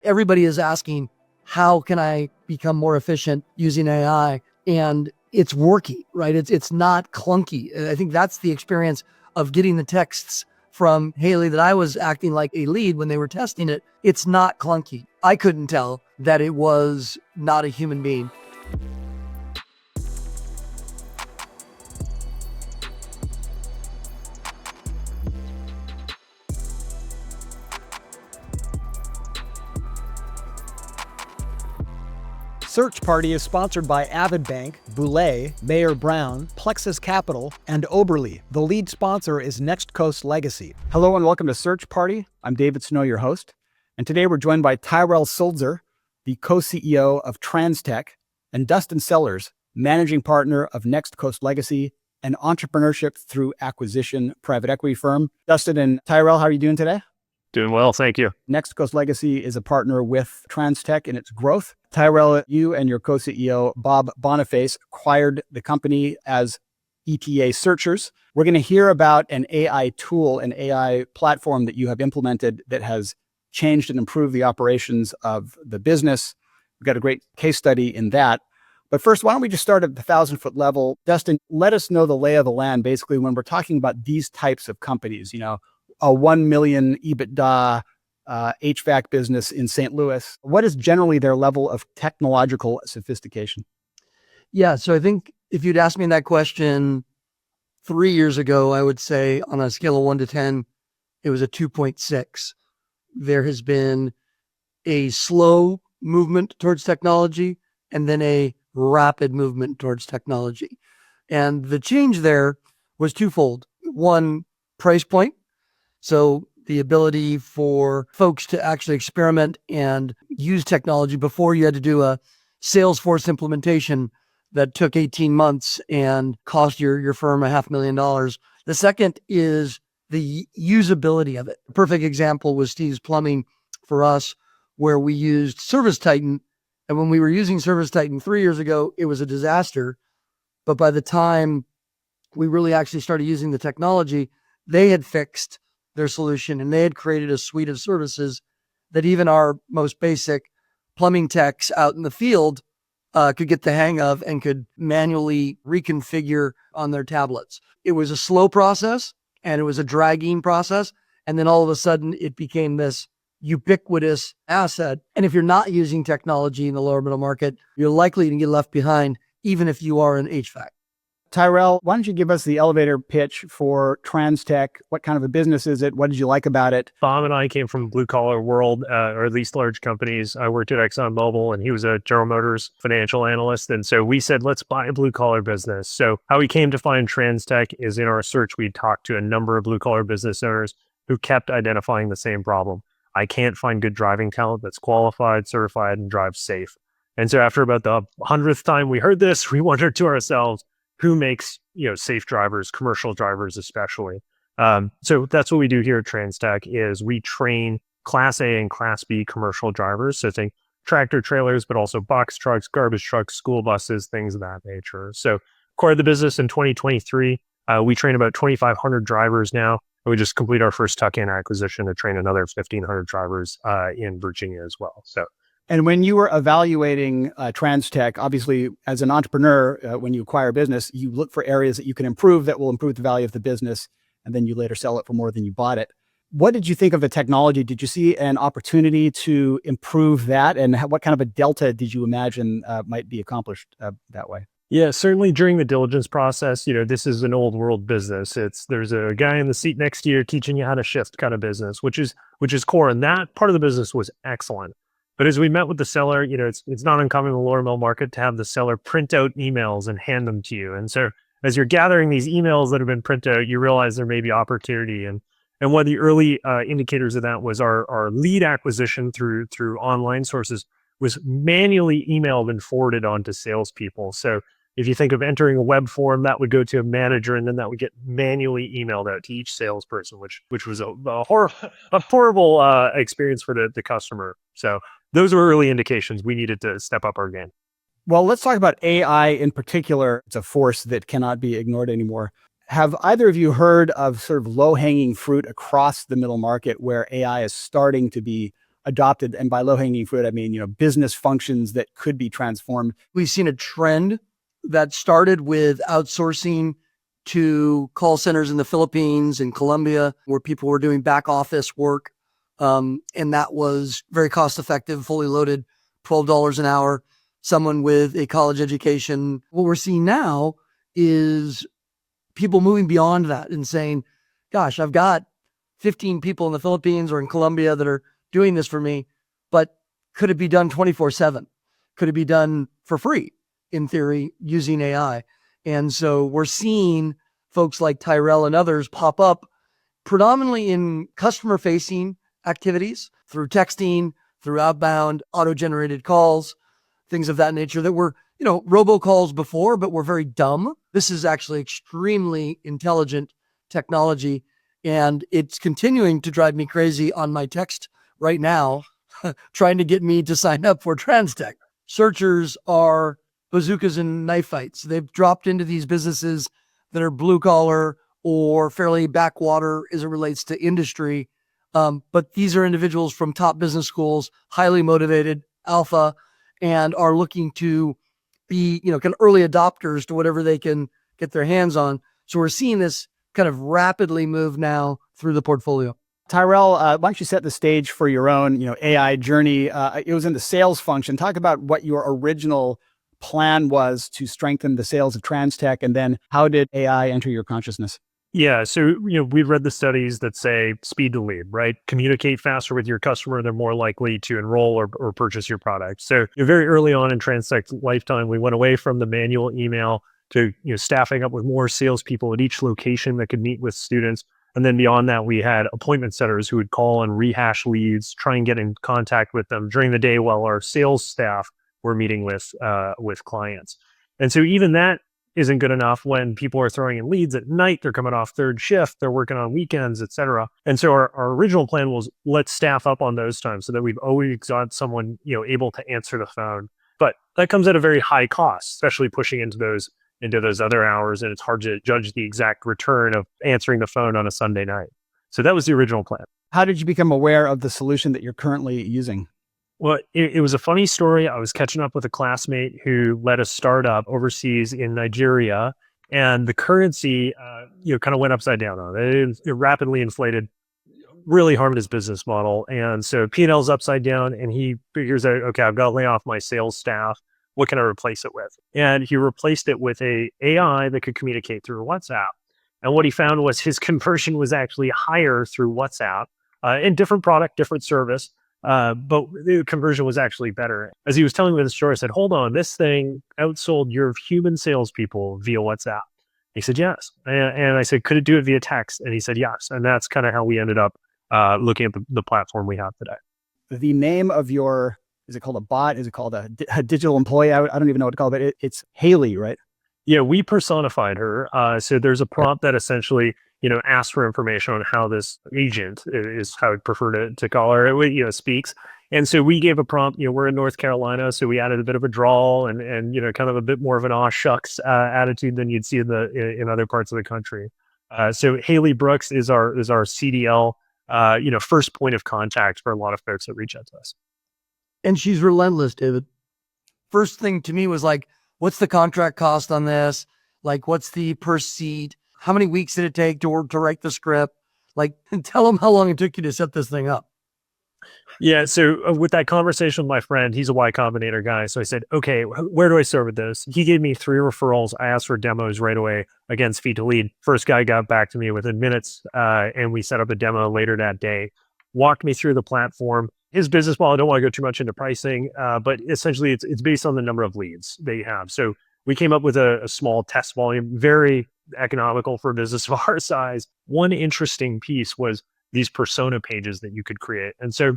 Everybody is asking, how can I become more efficient using AI? And it's working, right? It's not clunky. And I think that's the experience of getting the texts from Haley that I was acting like a lead when they were testing it. It's not clunky. I couldn't tell that it was not a human being. Search Party is sponsored by Avid Bank, Boulay, Mayer Brown, Plexus Capital, and Oberle. The lead sponsor is Next Coast Legacy. Hello and welcome to Search Party. I'm David Snow, your host. And today we're joined by Tyrel Sulzer, the co-CEO of TransTech, and Dustin Sellers, managing partner of Next Coast Legacy, an entrepreneurship through acquisition private equity firm. Dustin and Tyrel, how are you doing today? Doing well, thank you. Next Coast Legacy is a partner with TransTech in its growth. Tyrel, you and your co-CEO, Bob Boniface, acquired the company as ETA searchers. We're going to hear about an AI tool, an AI platform that you have implemented that has changed and improved the operations of the business. We've got a great case study in that. But first, why don't we just start at the 1,000-foot level? Dustin, let us know the lay of the land, basically, when we're talking about these types of companies, a 1 million EBITDA HVAC business in St. Louis. What is generally their level of technological sophistication? Yeah, so I think if you'd asked me that question 3 years ago, I would say on a scale of 1 to 10, it was a 2.6. There has been a slow movement towards technology and then a rapid movement towards technology. And the change there was twofold. One, price point. So the ability for folks to actually experiment and use technology before you had to do a Salesforce implementation that took 18 months and cost your firm $500,000. The second is the usability of it. A perfect example was Steve's Plumbing for us, where we used Service Titan. And when we were using Service Titan 3 years ago, it was a disaster. But by the time we really actually started using the technology, they had fixed their solution and they had created a suite of services that even our most basic plumbing techs out in the field could get the hang of and could manually reconfigure on their tablets. It was a slow process and it was a dragging process. And then all of a sudden it became this ubiquitous asset. And if you're not using technology in the lower middle market, you're likely to get left behind, even if you are in HVAC. Tyrel, why don't you give us the elevator pitch for TransTech? What kind of a business is it? What did you like about it? Bob and I came from blue collar world, or at least large companies. I worked at ExxonMobil and he was a General Motors financial analyst. And so we said, let's buy a blue collar business. So how we came to find TransTech is in our search, we talked to a number of blue collar business owners who kept identifying the same problem. I can't find good driving talent that's qualified, certified, and drives safe. And so after about the 100th time we heard this, we wondered to ourselves, who makes safe drivers, commercial drivers especially. So that's what we do here at TransTech is we train Class A and Class B commercial drivers. So think tractor trailers, but also box trucks, garbage trucks, school buses, things of that nature. So acquired the business in 2023. We train about 2,500 drivers now. And we just complete our first tuck-in acquisition to train another 1,500 drivers in Virginia as well. And when you were evaluating TransTech, obviously, as an entrepreneur, when you acquire a business, you look for areas that you can improve that will improve the value of the business, and then you later sell it for more than you bought it. What did you think of the technology? Did you see an opportunity to improve that? And what kind of a delta did you imagine might be accomplished that way? Yeah, certainly during the diligence process, this is an old world business. There's a guy in the seat next to you teaching you how to shift kind of business, which is core. And that part of the business was excellent. But as we met with the seller, it's not uncommon in the lower middle market to have the seller print out emails and hand them to you. And so as you're gathering these emails that have been printed out, you realize there may be opportunity. And one of the early indicators of that was our lead acquisition through online sources was manually emailed and forwarded on to salespeople. So if you think of entering a web form, that would go to a manager, and then that would get manually emailed out to each salesperson, which was a horrible experience for the customer. So those were early indications we needed to step up our game. Well, let's talk about AI in particular. It's a force that cannot be ignored anymore. Have either of you heard of sort of low-hanging fruit across the middle market where AI is starting to be adopted? And by low-hanging fruit, I mean, business functions that could be transformed. We've seen a trend that started with outsourcing to call centers in the Philippines and Colombia, where people were doing back office work. And that was very cost effective, fully loaded, $12 an hour, someone with a college education. What we're seeing now is people moving beyond that and saying, gosh, I've got 15 people in the Philippines or in Colombia that are doing this for me, but could it be done 24/7? Could it be done for free, in theory, using AI? And so we're seeing folks like Tyrel and others pop up predominantly in customer-facing activities through texting, through outbound, auto-generated calls, things of that nature that were, robocalls before, but were very dumb. This is actually extremely intelligent technology, and it's continuing to drive me crazy on my text right now, trying to get me to sign up for TransTech. Searchers are bazookas and knife fights. They've dropped into these businesses that are blue collar or fairly backwater as it relates to industry. But these are individuals from top business schools, highly motivated, alpha, and are looking to be, kind of early adopters to whatever they can get their hands on. So we're seeing this kind of rapidly move now through the portfolio. Tyrel, why don't you set the stage for your own, AI journey? It was in the sales function. Talk about what your original plan was to strengthen the sales of TransTech, and then how did AI enter your consciousness? Yeah. So, we've read the studies that say speed to lead, right? Communicate faster with your customer. They're more likely to enroll or purchase your product. So very early on in TransTech's lifetime, we went away from the manual email to, staffing up with more salespeople at each location that could meet with students. And then beyond that, we had appointment setters who would call and rehash leads, try and get in contact with them during the day while our sales staff were meeting with clients. And so even that isn't good enough when people are throwing in leads at night. They're coming off third shift. They're working on weekends, et cetera. And so our original plan was, let's staff up on those times so that we've always got someone, able to answer the phone. But that comes at a very high cost, especially pushing into those other hours. And it's hard to judge the exact return of answering the phone on a Sunday night. So that was the original plan. How did you become aware of the solution that you're currently using? Well, it was a funny story. I was catching up with a classmate who led a startup overseas in Nigeria, and the currency, kind of went upside down on it. It rapidly inflated, really harmed his business model. And so P&L's upside down, and he figures out, okay, I've got to lay off my sales staff. What can I replace it with? And he replaced it with a AI that could communicate through WhatsApp. And what he found was his conversion was actually higher through WhatsApp, in different product, different service. But the conversion was actually better. As he was telling me the story, I said, hold on, this thing outsold your human salespeople via WhatsApp. He said, yes. And I said, could it do it via text? And he said, yes. And that's kind of how we ended up looking at the platform we have today. The name of your, is it called a bot? Is it called a digital employee? I don't even know what to call it, but it's Haley, right? Yeah, we personified her. So there's a prompt that essentially, asks for information on how this agent, is how I'd prefer to call her, speaks. And so we gave a prompt. We're in North Carolina, so we added a bit of a drawl and kind of a bit more of an shucks attitude than you'd see in other parts of the country. So Haley Brooks is our CDL, first point of contact for a lot of folks that reach out to us. And she's relentless, David. First thing to me was like, what's the contract cost on this? Like, what's the per seat? How many weeks did it take to write the script? Like, tell them how long it took you to set this thing up. Yeah. So with that conversation with my friend, he's a Y Combinator guy. So I said, okay, where do I start with this? He gave me 3 referrals. I asked for demos right away against Speed to Lead. First guy got back to me within minutes, and we set up a demo later that day. Walked me through the platform. His business model, I don't want to go too much into pricing, but essentially it's based on the number of leads they have. So we came up with a small test volume, very economical for a business of our size. One interesting piece was these persona pages that you could create. And so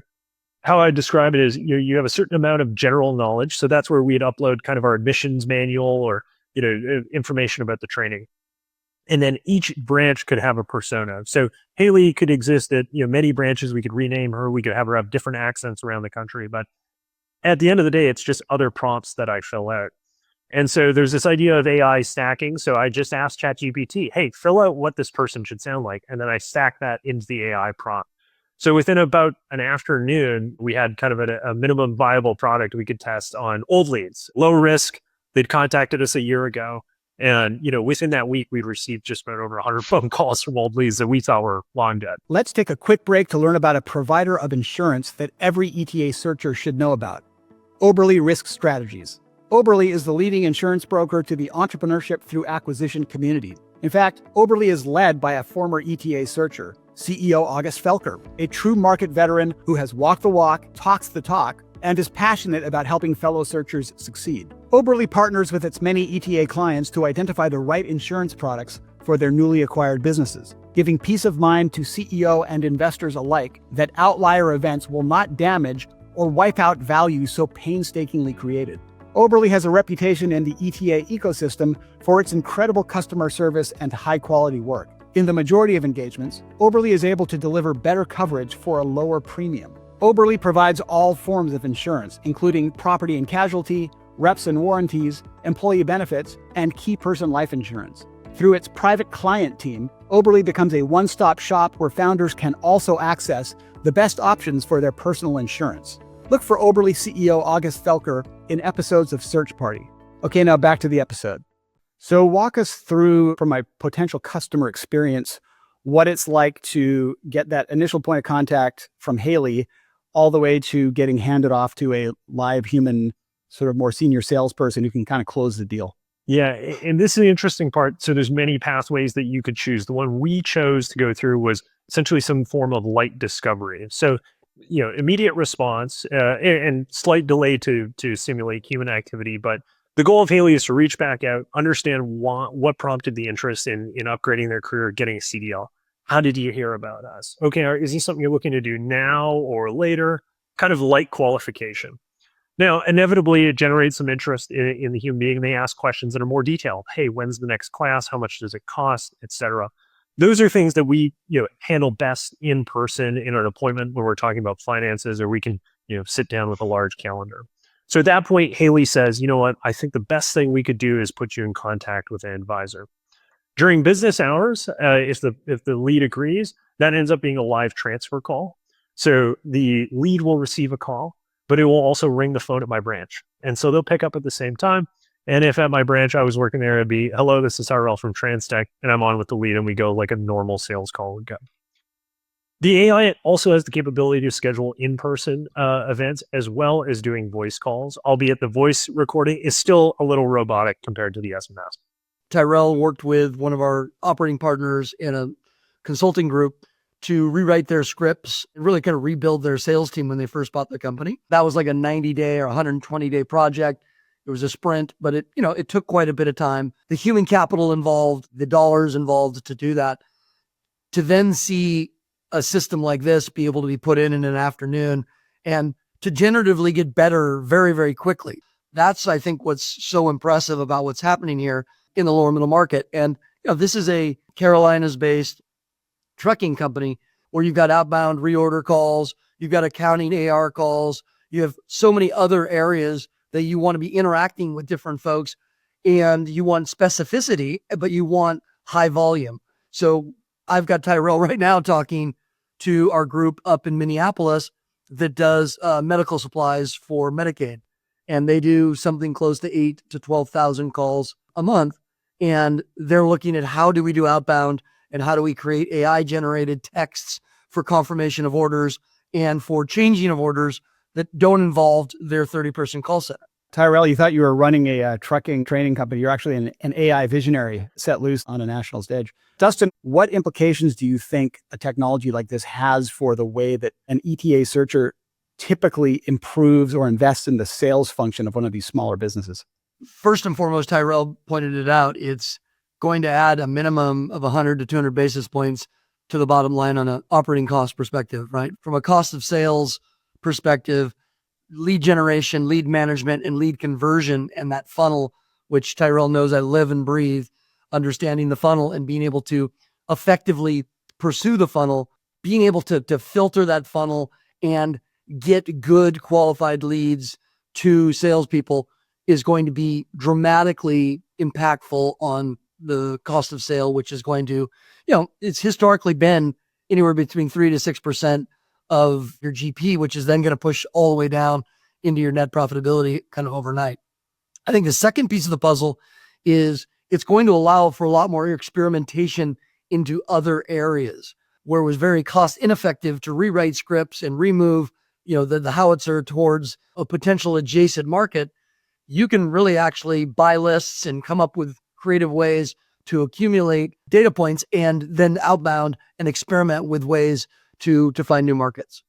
how I describe it is you have a certain amount of general knowledge. So that's where we'd upload kind of our admissions manual or information about the training. And then each branch could have a persona. So Haley could exist at many branches. We could rename her. We could have her have different accents around the country. But at the end of the day, it's just other prompts that I fill out. And so there's this idea of AI stacking. So I just asked ChatGPT, hey, fill out what this person should sound like. And then I stack that into the AI prompt. So within about an afternoon, we had kind of a minimum viable product we could test on old leads, low risk. They'd contacted us a year ago. And, within that week, we'd received just about over 100 phone calls from old leads that we thought were long dead. Let's take a quick break to learn about a provider of insurance that every ETA searcher should know about. Oberle Risk Strategies. Oberle is the leading insurance broker to the entrepreneurship through acquisition community. In fact, Oberle is led by a former ETA searcher, CEO August Felker, a true market veteran who has walked the walk, talks the talk, and is passionate about helping fellow searchers succeed. Oberle partners with its many ETA clients to identify the right insurance products for their newly acquired businesses, giving peace of mind to CEO and investors alike that outlier events will not damage or wipe out value so painstakingly created. Oberle has a reputation in the ETA ecosystem for its incredible customer service and high-quality work. In the majority of engagements, Oberle is able to deliver better coverage for a lower premium. Oberle provides all forms of insurance, including property and casualty, reps and warranties, employee benefits, and key person life insurance. Through its private client team, Oberle becomes a one-stop shop where founders can also access the best options for their personal insurance. Look for Oberle CEO August Felker in episodes of Search Party. Okay, now back to the episode. So walk us through, from my potential customer experience, what it's like to get that initial point of contact from Haley all the way to getting handed off to a live human, sort of more senior salesperson who can kind of close the deal. Yeah, and this is the interesting part. So there's many pathways that you could choose. The one we chose to go through was essentially some form of light discovery. So, immediate response and slight delay to simulate human activity. But the goal of Haley is to reach back out, understand what prompted the interest in upgrading their career, getting a CDL. How did you hear about us? Okay, is this something you're looking to do now or later? Kind of light qualification. Now, inevitably, it generates some interest in the human being. They ask questions that are more detailed. Hey, when's the next class? How much does it cost? Et cetera. Those are things that we handle best in person in an appointment when we're talking about finances, or we can sit down with a large calendar. So at that point, Haley says, you know what? I think the best thing we could do is put you in contact with an advisor. During business hours, if the lead agrees, that ends up being a live transfer call. So the lead will receive a call, but it will also ring the phone at my branch. And so they'll pick up at the same time. And if at my branch I was working there, it'd be, hello, this is Tyrel from TransTech, and I'm on with the lead, and we go like a normal sales call would go. The AI also has the capability to schedule in-person events as well as doing voice calls, albeit the voice recording is still a little robotic compared to the SMS. Tyrel worked with one of our operating partners in a consulting group to rewrite their scripts and really kind of rebuild their sales team when they first bought the company. That was like a 90-day or 120-day project. It was a sprint, but it took quite a bit of time. The human capital involved, the dollars involved to do that, to then see a system like this be able to be put in an afternoon and to generatively get better very, very quickly. That's, I think, what's so impressive about what's happening here in the lower middle market. And this is a Carolinas-based trucking company where you've got outbound reorder calls, you've got accounting AR calls, you have so many other areas that you want to be interacting with different folks, and you want specificity, but you want high volume. So I've got Tyrel right now talking to our group up in Minneapolis that does medical supplies for Medicaid. And they do something close to 8,000 to 12,000 calls a month. And they're looking at how do we do outbound and how do we create AI generated texts for confirmation of orders and for changing of orders that don't involve their 30-person call center. Tyrel, you thought you were running a trucking training company. You're actually an AI visionary set loose on a national stage. Dustin, what implications do you think a technology like this has for the way that an ETA searcher typically improves or invests in the sales function of one of these smaller businesses? First and foremost, Tyrel pointed it out. It's going to add a minimum of 100 to 200 basis points to the bottom line on an operating cost perspective, right? From a cost of sales perspective, lead generation, lead management, and lead conversion, and that funnel, which Tyrel knows I live and breathe, understanding the funnel and being able to effectively pursue the funnel, being able to filter that funnel and get good qualified leads to salespeople is going to be dramatically impactful on the cost of sale, which is going to, it's historically been anywhere between 3 to 6% of your GP, which is then going to push all the way down into your net profitability kind of overnight. I think the second piece of the puzzle is it's going to allow for a lot more experimentation into other areas where it was very cost ineffective to rewrite scripts and remove, the howitzer towards a potential adjacent market. You can really actually buy lists and come up with creative ways to accumulate data points and then outbound and experiment with ways to find new markets.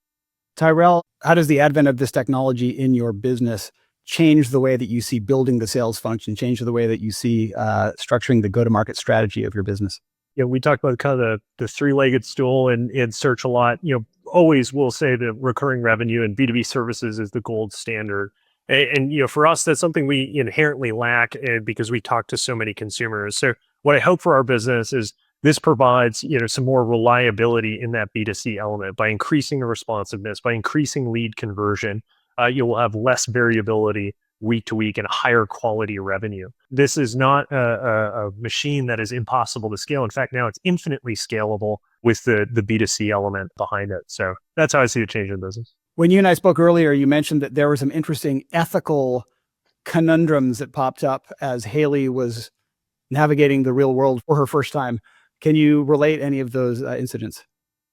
Tyrel, how does the advent of this technology in your business change the way that you see building the sales function, change the way that you see structuring the go-to-market strategy of your business? We talked about kind of the three-legged stool in search a lot. Always we'll say that recurring revenue and B2B services is the gold standard. And for us, that's something we inherently lack because we talk to so many consumers. So what I hope for our business is this provides, some more reliability in that B2C element by increasing the responsiveness, by increasing lead conversion. You will have less variability week to week and higher quality revenue. This is not a machine that is impossible to scale. In fact, now it's infinitely scalable with the B2C element behind it. So that's how I see the change in business. When you and I spoke earlier, you mentioned that there were some interesting ethical conundrums that popped up as Haley was navigating the real world for her first time. Can you relate any of those incidents?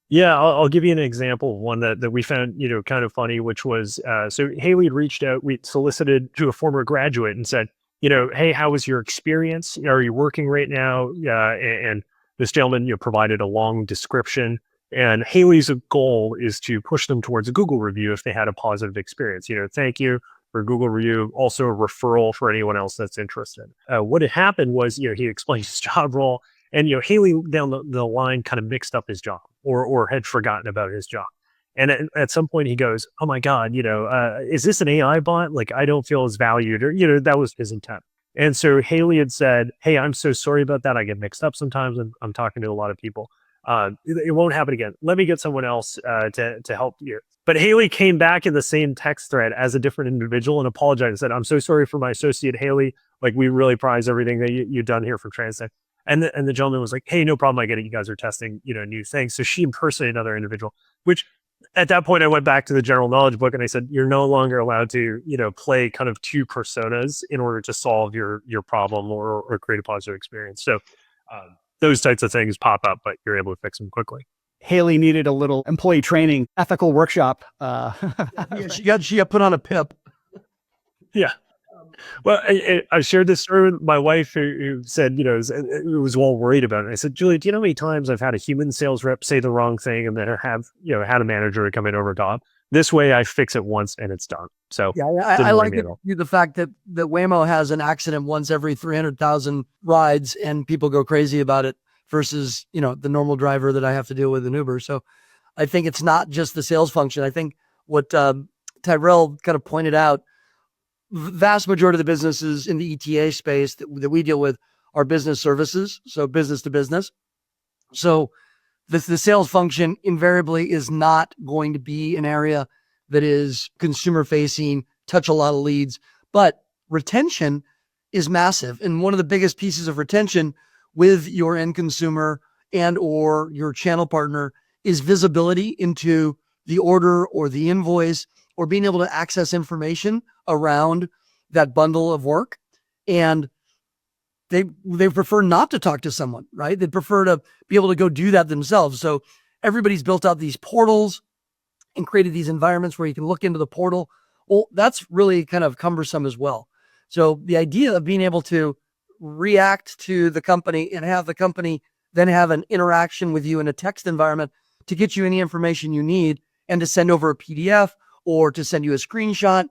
Yeah, I'll give you an example of one that we found, kind of funny, which was, so Haley had reached out, we solicited to a former graduate and said, hey, how was your experience? Are you working right now? And this gentleman, provided a long description. And Haley's goal is to push them towards a Google review if they had a positive experience. Thank you for Google review, also a referral for anyone else that's interested. What had happened was, he explained his job role, and Haley down the line kind of mixed up his job or had forgotten about his job. And at some point he goes, "Oh my God, is this an AI bot? Like, I don't feel as valued," or that was his intent. And so Haley had said, "Hey, I'm so sorry about that. I get mixed up sometimes. I'm talking to a lot of people. It won't happen again. Let me get someone else to help you." But Haley came back in the same text thread as a different individual and apologized and said, "I'm so sorry for my associate Haley. Like, we really prize everything that you've done here for TransTech." And the gentleman was like, "Hey, no problem. I get it. You guys are testing, new things." So she impersonated another individual, which at that point I went back to the general knowledge book and I said, "You're no longer allowed to, play kind of two personas in order to solve your problem or create a positive experience." So those types of things pop up, but you're able to fix them quickly. Haley needed a little employee training, ethical workshop. Yeah, she got put on a PIP. Yeah. Well, I shared this story with my wife who said, it was well worried about it. I said, "Julie, do you know how many times I've had a human sales rep say the wrong thing and then have, had a manager come in over top? This way I fix it once and it's done." So yeah, I like the fact that Waymo has an accident once every 300,000 rides and people go crazy about it versus, the normal driver that I have to deal with in Uber. So I think it's not just the sales function. I think what Tyrel kind of pointed out, vast majority of the businesses in the ETA space that we deal with are business services, so business to business. So the sales function invariably is not going to be an area that is consumer facing, touch a lot of leads, but retention is massive. And one of the biggest pieces of retention with your end consumer and or your channel partner is visibility into the order or the invoice or being able to access information around that bundle of work. And they prefer not to talk to someone, right? They prefer to be able to go do that themselves. So everybody's built out these portals and created these environments where you can look into the portal. Well, that's really kind of cumbersome as well. So the idea of being able to react to the company and have the company then have an interaction with you in a text environment to get you any information you need and to send over a PDF or to send you a screenshot,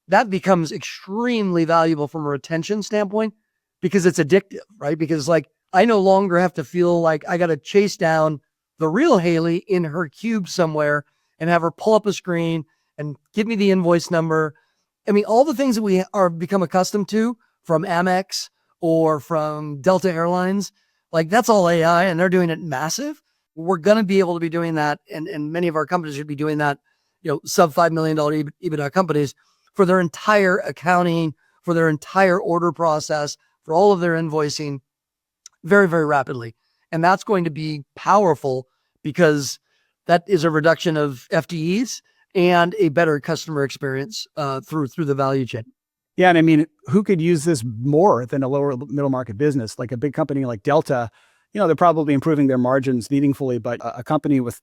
that becomes extremely valuable from a retention standpoint because it's addictive, right? Because I no longer have to feel like I got to chase down the real Haley in her cube somewhere and have her pull up a screen and give me the invoice number. I mean, all the things that we are become accustomed to from Amex or from Delta Airlines, that's all AI and they're doing it massive. We're going to be able to be doing that. And many of our companies should be doing that, sub $5 million EBITDA companies for their entire accounting, for their entire order process, for all of their invoicing very, very rapidly. And that's going to be powerful because That is a reduction of FTEs and a better customer experience through the value chain. Yeah. And I mean, who could use this more than a lower middle market business? Like a big company like Delta, they're probably improving their margins meaningfully, but a company with,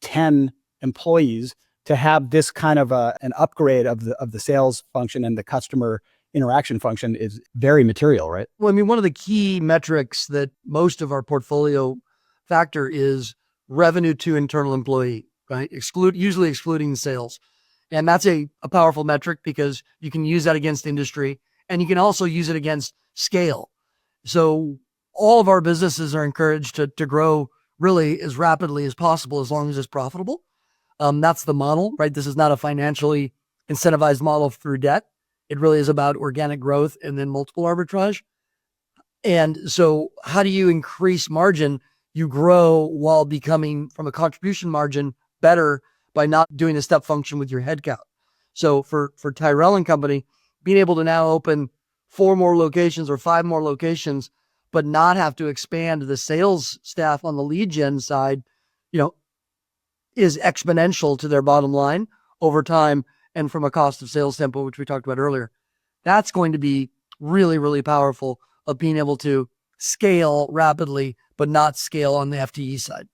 10 employees to have this kind of an upgrade of the sales function and the customer interaction function is very material, right? Well, I mean, one of the key metrics that most of our portfolio factor is revenue to internal employee, right? Usually excluding sales. And that's a powerful metric because you can use that against industry and you can also use it against scale. So all of our businesses are encouraged to grow really as rapidly as possible as long as it's profitable. That's the model, right? This is not a financially incentivized model through debt. It really is about organic growth and then multiple arbitrage. And so how do you increase margin? You grow while becoming, from a contribution margin, better by not doing a step function with your headcount. So for Tyrel and Company, being able to now open 4 more locations or 5 more locations, but not have to expand the sales staff on the lead gen side, is exponential to their bottom line over time. And from a cost of sales standpoint, which we talked about earlier, that's going to be really, really powerful of being able to scale rapidly, but not scale on the FTE side.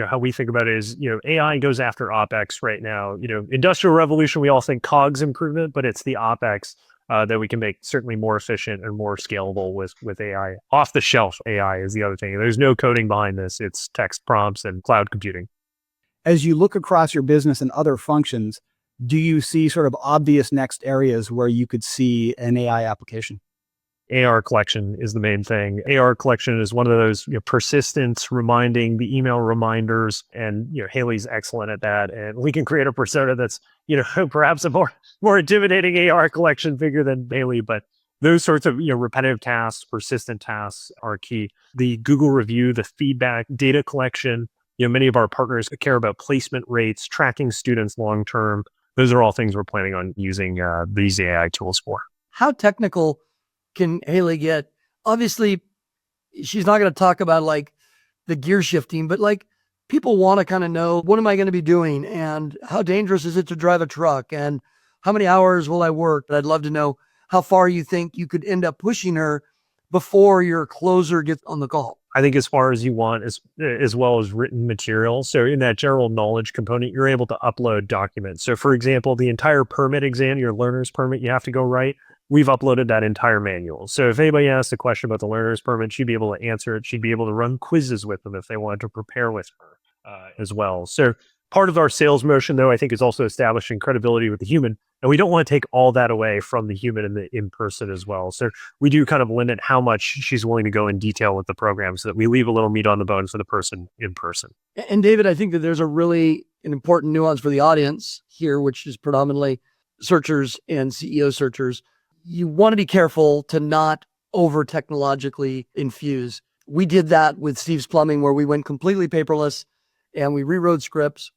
How we think about it is, AI goes after OpEx right now. Industrial revolution, we all think COGS improvement, but it's the OpEx that we can make certainly more efficient and more scalable with AI. Off the shelf AI is the other thing. There's no coding behind this. It's text prompts and cloud computing. As you look across your business and other functions, do you see sort of obvious next areas where you could see an AI application? AR collection is the main thing. AR collection is one of those persistence, reminding, the email reminders, and Haley's excellent at that. And we can create a persona that's perhaps a more intimidating AR collection figure than Haley, but those sorts of repetitive tasks, persistent tasks are key. The Google review, the feedback, data collection. Many of our partners care about placement rates, tracking students long term. Those are all things we're planning on using these AI tools for. How technical can Haley get? Obviously, she's not going to talk about like the gear shifting, but like people want to kind of know, what am I going to be doing? And how dangerous is it to drive a truck? And how many hours will I work? But I'd love to know how far you think you could end up pushing her before your closer gets on the call. I think as far as you want, as well as written material. So in that general knowledge component, you're able to upload documents. So for example, the entire permit exam, your learner's permit, you have to go write. We've uploaded that entire manual. So if anybody asks a question about the learner's permit, she'd be able to answer it. She'd be able to run quizzes with them if they wanted to prepare with her as well. So part of our sales motion, though, I think is also establishing credibility with the human. And we don't want to take all that away from the human and the in-person as well. So we do kind of limit how much she's willing to go in detail with the program so that we leave a little meat on the bone for the person in person. And David, I think that there's an important nuance for the audience here, which is predominantly searchers and CEO searchers. You want to be careful to not over technologically infuse. We did that with Steve's Plumbing, where we went completely paperless and we rewrote scripts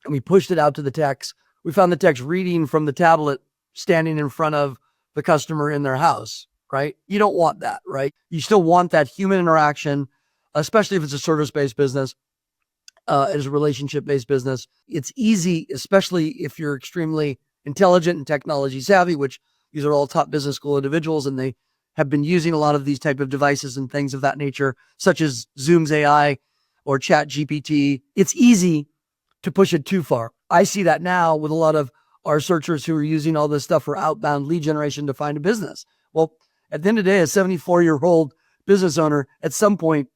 and we pushed it out to the techs. We found the techs reading from the tablet, standing in front of the customer in their house, right? You don't want that, right? You still want that human interaction, especially if it's a service-based business, as a relationship-based business. It's easy, especially if you're extremely intelligent and technology savvy, which these are all top business school individuals, and they have been using a lot of these type of devices and things of that nature, such as Zoom's AI or Chat GPT. It's easy to push it too far. I see that now with a lot of our searchers who are using all this stuff for outbound lead generation to find a business. Well, at the end of the day, a 74-year-old business owner at some point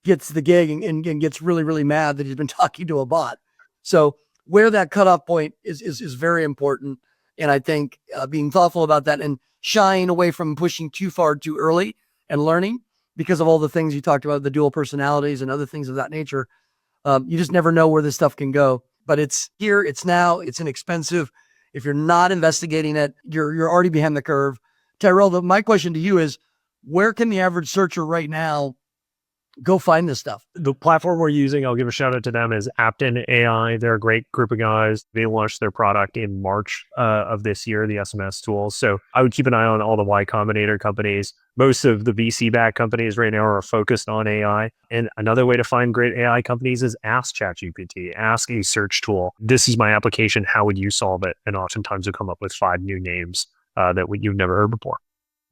gets the gig and gets really, really mad that he's been talking to a bot. So where that cutoff point is very important. And I think being thoughtful about that and shying away from pushing too far too early and learning, because of all the things you talked about, the dual personalities and other things of that nature. You just never know where this stuff can go. But it's here, it's now, it's inexpensive. If you're not investigating it, you're already behind the curve. Tyrel, my question to you is, where can the average searcher right now go find this stuff. The platform we're using, I'll give a shout out to them, is Apton AI. They're a great group of guys. They launched their product in March of this year, the SMS tools. So I would keep an eye on all the Y Combinator companies. Most of the VC-backed companies right now are focused on AI. And another way to find great AI companies is ask ChatGPT, ask a search tool. This is my application. How would you solve it? And oftentimes you'll come up with 5 new names that you've never heard before.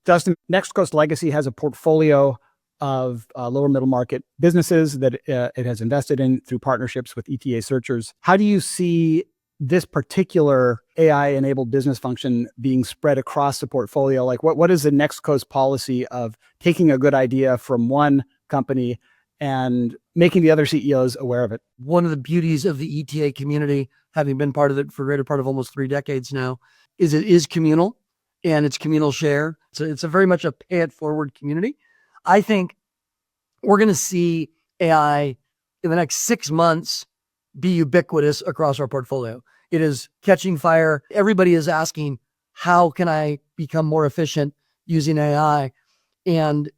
Dustin, Next Coast Legacy has a portfolio of lower middle market businesses that it has invested in through partnerships with ETA searchers. How do you see this particular AI-enabled business function being spread across the portfolio? Like, what is the Next Coast policy of taking a good idea from one company and making the other CEOs aware of it? One of the beauties of the ETA community, having been part of it for a greater part of almost 3 decades now, is it is communal and it's communal share. So it's a very much a pay it forward community. I think we're going to see AI in the next 6 months be ubiquitous across our portfolio. It is catching fire. Everybody is asking, how can I become more efficient using AI? And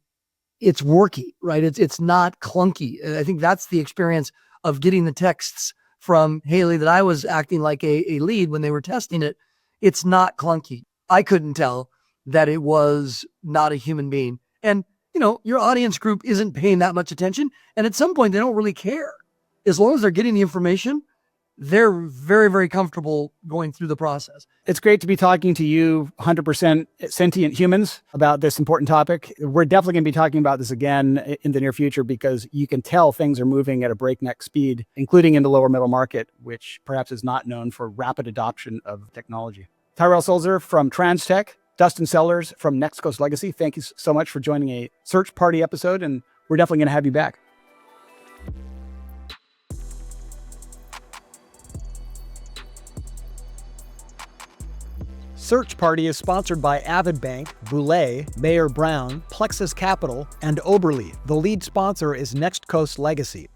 it's working, right? It's not clunky. I think that's the experience of getting the texts from Haley that I was acting like a lead when they were testing it. It's not clunky. I couldn't tell that it was not a human being. And your audience group isn't paying that much attention. And at some point, they don't really care. As long as they're getting the information, they're very, very comfortable going through the process. It's great to be talking to you, 100% sentient humans, about this important topic. We're definitely going to be talking about this again in the near future because you can tell things are moving at a breakneck speed, including in the lower middle market, which perhaps is not known for rapid adoption of technology. Tyrel Sulzer from TransTech, Dustin Sellers from Next Coast Legacy, thank you so much for joining a Search Party episode, and we're definitely going to have you back. Search Party is sponsored by Avid Bank, Boulay, Mayer Brown, Plexus Capital, and Oberle. The lead sponsor is Next Coast Legacy.